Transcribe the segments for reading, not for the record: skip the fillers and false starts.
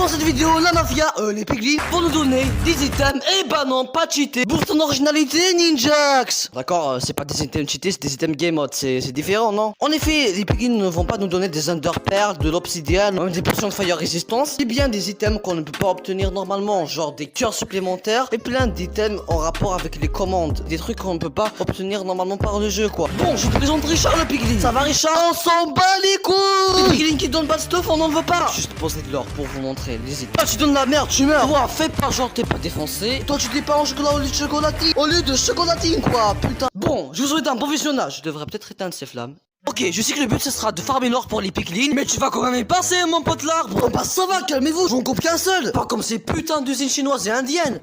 Dans cette vidéo, la mafia, les piglins, vont nous donner des items, et bah non, pas cheatés. Boost en originalité, Ninjax. D'accord, c'est pas des items cheatés, c'est des items game mode, c'est différent, non? En effet, les piglins ne vont pas nous donner des underpearls, de l'obsidienne, même des potions de fire résistance. C'est bien des items qu'on ne peut pas obtenir normalement, genre des cœurs supplémentaires, et plein d'items en rapport avec les commandes. Des trucs qu'on ne peut pas obtenir normalement par le jeu, quoi. Bon, je te présente Richard le piglin. Ça va, Richard? On s'en bat les couilles. Les piglins qui donnent pas de stuff, on n'en veut pas. Juste poser de l'or pour vous montrer les items. Toi, tu donnes la merde, tu meurs. Toi, fais pas genre t'es pas défoncé. Toi, tu dépenses en chocolat au lieu de chocolatine. Au lieu de chocolatine, quoi, putain. Bon, je vous souhaite un bon visionnage. Je devrais peut-être éteindre ces flammes. Ok, je sais que le but ce sera de farmer l'or pour les piglins, mais tu vas quand même y passer, mon pote l'arbre. Oh bah ça va, calmez-vous, j'en coupe qu'un seul. Pas comme ces putains d'usines chinoises et indiennes.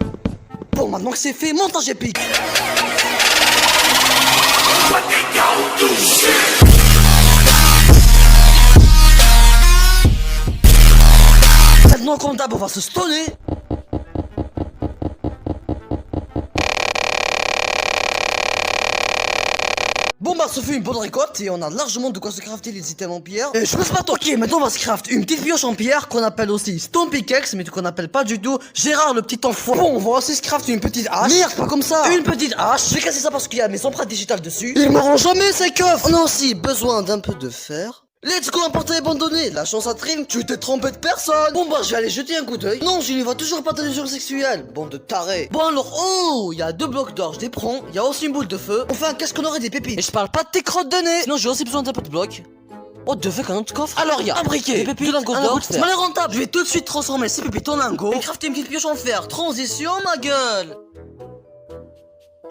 Bon, maintenant que c'est fait, montage épique. Maintenant qu'on d'abord on va se stonner. Bon bah, ça fait une bonne récolte et on a largement de quoi se crafter les items en pierre. Et je me suis pas toqué, maintenant on va se craft une petite pioche en pierre qu'on appelle aussi Stone Pickaxe, mais qu'on appelle pas du tout Gérard le petit enfant. Bon, on va aussi se craft une petite hache. Merde, pas comme ça. Une petite hache. Je vais casser ça parce qu'il y a mes empreintes digitales dessus. Ils m'auront jamais ces keufs. On a aussi besoin d'un peu de fer. Let's go, importer abandonné. La chance à trim, tu t'es trompé de personne. Bon bah, je vais aller jeter un coup d'œil. Non, je n'y vois toujours pas d'allusion sexuelle. Bande de tarés. Bon alors, oh, il y a 2 blocs d'or, je les prends. Il y a aussi une boule de feu. Enfin, qu'est-ce qu'on aurait des pépites. Et je parle pas de tes crottes de nez. Sinon, j'ai aussi besoin d'un peu de blocs. Oh, de fait qu'un autre coffre. Alors, il y a un briquet, des pépites, de lingots d'or. C'est mal rentable. Je vais tout de suite transformer ces pépites en lingots et crafter une petite pioche en fer. Transition, ma gueule.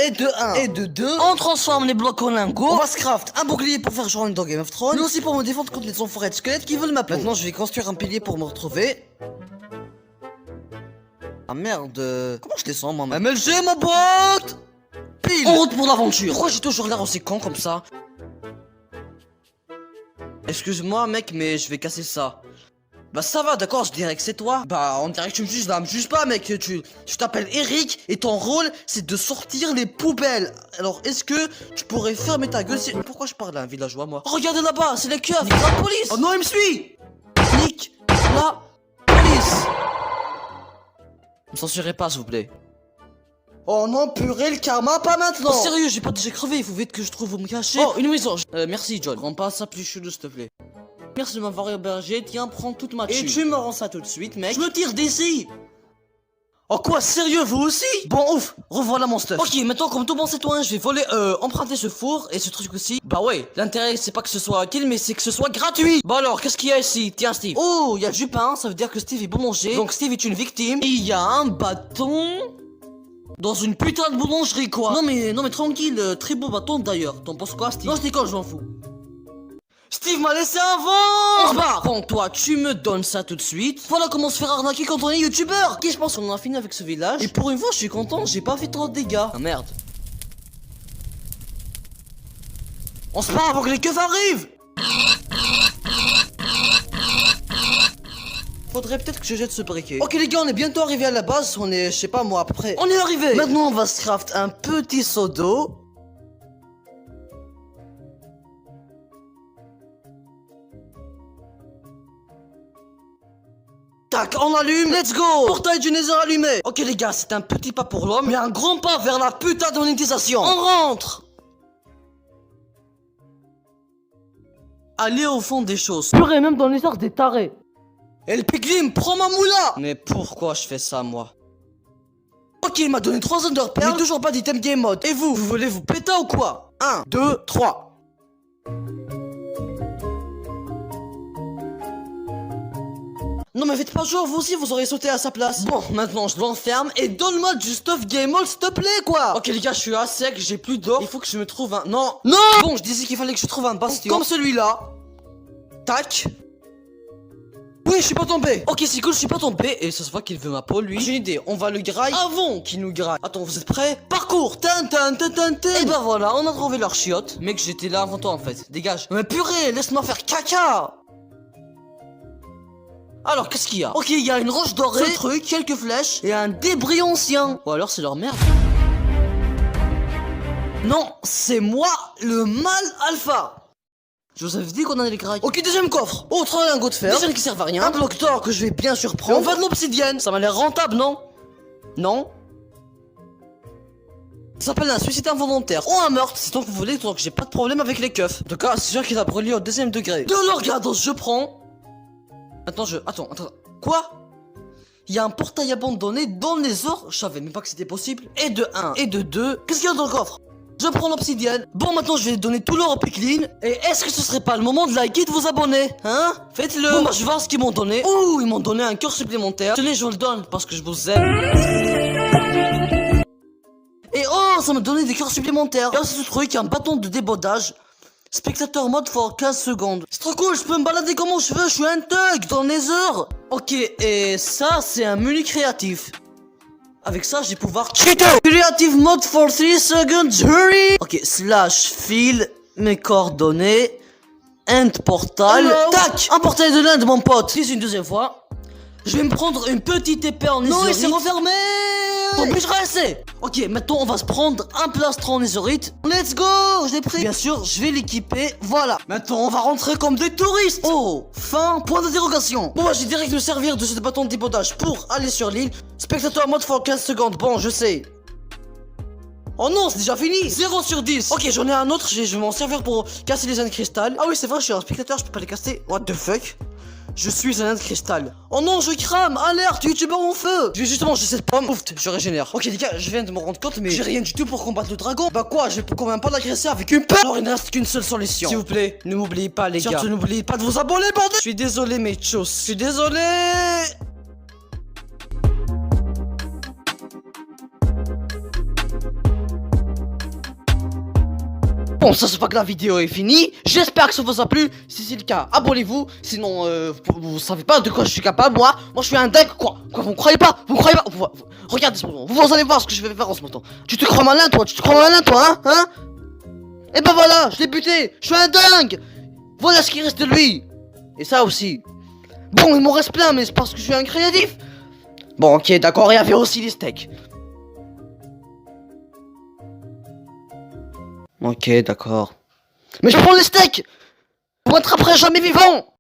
Et de 1 et de 2, on transforme les blocs en lingots. On va se craft un bouclier pour faire genre dans Game of Thrones, mais aussi pour me défendre contre les enfoirés de squelettes qui veulent ma peau. Maintenant, je vais construire un pilier pour me retrouver. Ah merde, comment je descends moi? MLG ma boîte. Pile. En route pour l'aventure. Pourquoi j'ai toujours l'air aussi con comme ça? Excuse-moi mec, mais je vais casser ça. Bah ça va, d'accord, je dirais que c'est toi. Bah on dirait que tu me juges là, me juge pas mec, tu t'appelles Eric et ton rôle c'est de sortir les poubelles. Alors est-ce que tu pourrais fermer ta gueule si... Pourquoi je parle à un villageois moi? Oh, regardez là-bas, c'est les keufs. Nique la police. Oh non, il me suit. Nique la police. Ne censurez pas s'il vous plaît. Oh non, purée, le karma, pas maintenant. Oh sérieux, j'ai pas déjà crevé, il faut vite que je trouve où me cacher. Oh, une maison. Merci John, rends pas ça plus chelou s'il te plaît. Merci de m'avoir hébergé, tiens, prends toute ma thune. Et tu me rends ça tout de suite, mec. Je me tire d'ici. Oh quoi, sérieux, vous aussi? Bon, ouf, revoilà mon stuff. Ok, maintenant, comme tout bon citoyen, je vais voler, emprunter ce four et ce truc aussi. Bah ouais, l'intérêt, c'est pas que ce soit utile, mais c'est que ce soit gratuit. Bah alors, qu'est-ce qu'il y a ici? Tiens, Steve. Oh, il y a du pain, ça veut dire que Steve est boulanger. Donc Steve est une victime. Et il y a un bâton... dans une putain de boulangerie, quoi. Non mais tranquille, très beau bâton d'ailleurs. T'en penses quoi, Steve? Non, je déconne, je m'en fous. Steve m'a laissé un vent. Bah, bon, toi, tu me donnes ça tout de suite. Voilà comment se faire arnaquer quand on est youtubeur. Ok, je pense qu'on a fini avec ce village. Et pour une fois, je suis content, j'ai pas fait trop de dégâts. Ah merde. On se part avant que les keufs arrivent. Faudrait peut-être que je jette ce briquet. Ok les gars, on est bientôt arrivé à la base. On est, je sais pas moi, à peu près. On est arrivé. Maintenant, on va se craft un petit seau d'eau. Tac, on allume, let's go. Portail du Nether allumé. Ok les gars, c'est un petit pas pour l'homme, mais un grand pas vers la putain de monétisation. On rentre. Aller au fond des choses. Purée, même dans les arts des tarés. Et le piglin, prends ma moula. Mais pourquoi je fais ça, moi? Ok, il m'a donné 3 underpearls, mais toujours pas d'item game mode. Et vous voulez vous péter ou quoi? 1, 2, 3. Non mais faites pas genre, vous aussi vous aurez sauté à sa place. Bon, maintenant je l'enferme et donne-moi du stuff game mode s'il te plaît quoi. Ok les gars, je suis à sec, j'ai plus d'or. Il faut que je me trouve un... Non. Bon, je disais qu'il fallait que je trouve un bastion comme celui-là. Tac. Oui, je suis pas tombé. Ok, c'est cool, je suis pas tombé. Et ça se voit qu'il veut ma peau, lui. J'ai une idée, on va le grailler avant qu'il nous graille. Attends, vous êtes prêts? Parcours. Et bah voilà, on a trouvé leur chiotte. Mec, j'étais là avant toi en fait. Dégage. Mais purée, laisse-moi faire caca. Alors, qu'est-ce qu'il y a? Ok, il y a une roche dorée, ce truc, quelques flèches et un débris ancien. Ou alors c'est leur merde. Non, c'est moi, le mâle alpha. Je vous avais dit qu'on allait les grailler. Ok, deuxième coffre. Autre lingot de fer. Des chaînes qui servent à rien. Un bloc d'or que je vais bien sûr prendre. Et on va de l'obsidienne. Ça m'a l'air rentable, non? Non? Ça s'appelle un suicide involontaire ou un meurtre, c'est tant que vous voulez, tant que j'ai pas de problème avec les keufs. En tout cas, c'est sûr qu'il a brûlé au deuxième degré. De l'orgados, je prends. Attends, Attends. Quoi? Il y a un portail abandonné dans les ors. Je savais même pas que c'était possible. Et de 1 et de 2. Qu'est-ce qu'il y a dans le coffre? Je prends l'obsidienne. Bon, maintenant je vais donner tout l'or au piglin. Et est-ce que ce serait pas le moment de liker et de vous abonner? Hein? Faites-le. Bon, bah je vais voir ce qu'ils m'ont donné. Ouh, ils m'ont donné un cœur supplémentaire. Tenez, je vous le donne parce que je vous aime. Et oh, ça m'a donné des cœurs supplémentaires. Et là, c'est ce truc, un bâton de débodage. Spectateur mode for 15 secondes. C'est trop cool, je peux me balader comme je veux, je suis un thug dans les heures. Ok, et ça, c'est un menu créatif. Avec ça, je vais pouvoir cheater. Creative mode for 3 seconds, hurry. Ok, slash file mes coordonnées. End portal. Hello. Tac, un portail de l'Inde, mon pote. Si c'est une deuxième fois, je vais me prendre une petite épée en netherite. Non, il s'est refermé. Ton but, je reste. Ok, maintenant on va se prendre un plastron en netherite. Let's go, je l'ai pris. Bien sûr, je vais l'équiper, voilà. Maintenant, on va rentrer comme des touristes. Oh, fin, point d'interrogation. Bon, bah, j'ai direct me servir de ce bâton de débodage pour aller sur l'île. Spectateur mode for 15 secondes, bon, je sais. Oh non, c'est déjà fini. 0 sur 10. Ok, j'en ai un autre, je vais m'en servir pour casser les ânes cristal. Ah oui, c'est vrai, je suis un spectateur, je peux pas les casser. What the fuck? Je suis un âne cristal. Oh non, je crame. Alerte, youtubeur en feu. Je vais justement jeter cette pomme. Ouf, je régénère. Ok les gars, je viens de me rendre compte, mais j'ai rien du tout pour combattre le dragon. Bah quoi, je peux quand même pas l'agresser avec une pelle. Alors il ne reste qu'une seule solution. S'il vous plaît, ne m'oubliez pas les gars. Surtout n'oubliez pas de vous abonner, bordel. Je suis désolé mes tchos. Je suis désolé. Bon, ça c'est pas que la vidéo est finie. J'espère que ça vous a plu. Si c'est le cas, abonnez-vous. Sinon, vous savez pas de quoi je suis capable. Moi je suis un dingue. Quoi, vous me croyez pas? Regardez ce moment. Vous allez voir ce que je vais faire en ce moment. Tu te crois malin, toi? Hein? Et ben voilà, je l'ai buté. Je suis un dingue. Voilà ce qui reste de lui. Et ça aussi. Bon, il m'en reste plein, mais c'est parce que je suis un créatif. Bon, ok, d'accord. Il y avait aussi les steaks. Ok, d'accord. Mais je prends les steaks. Vous m'attraperez jamais vivant.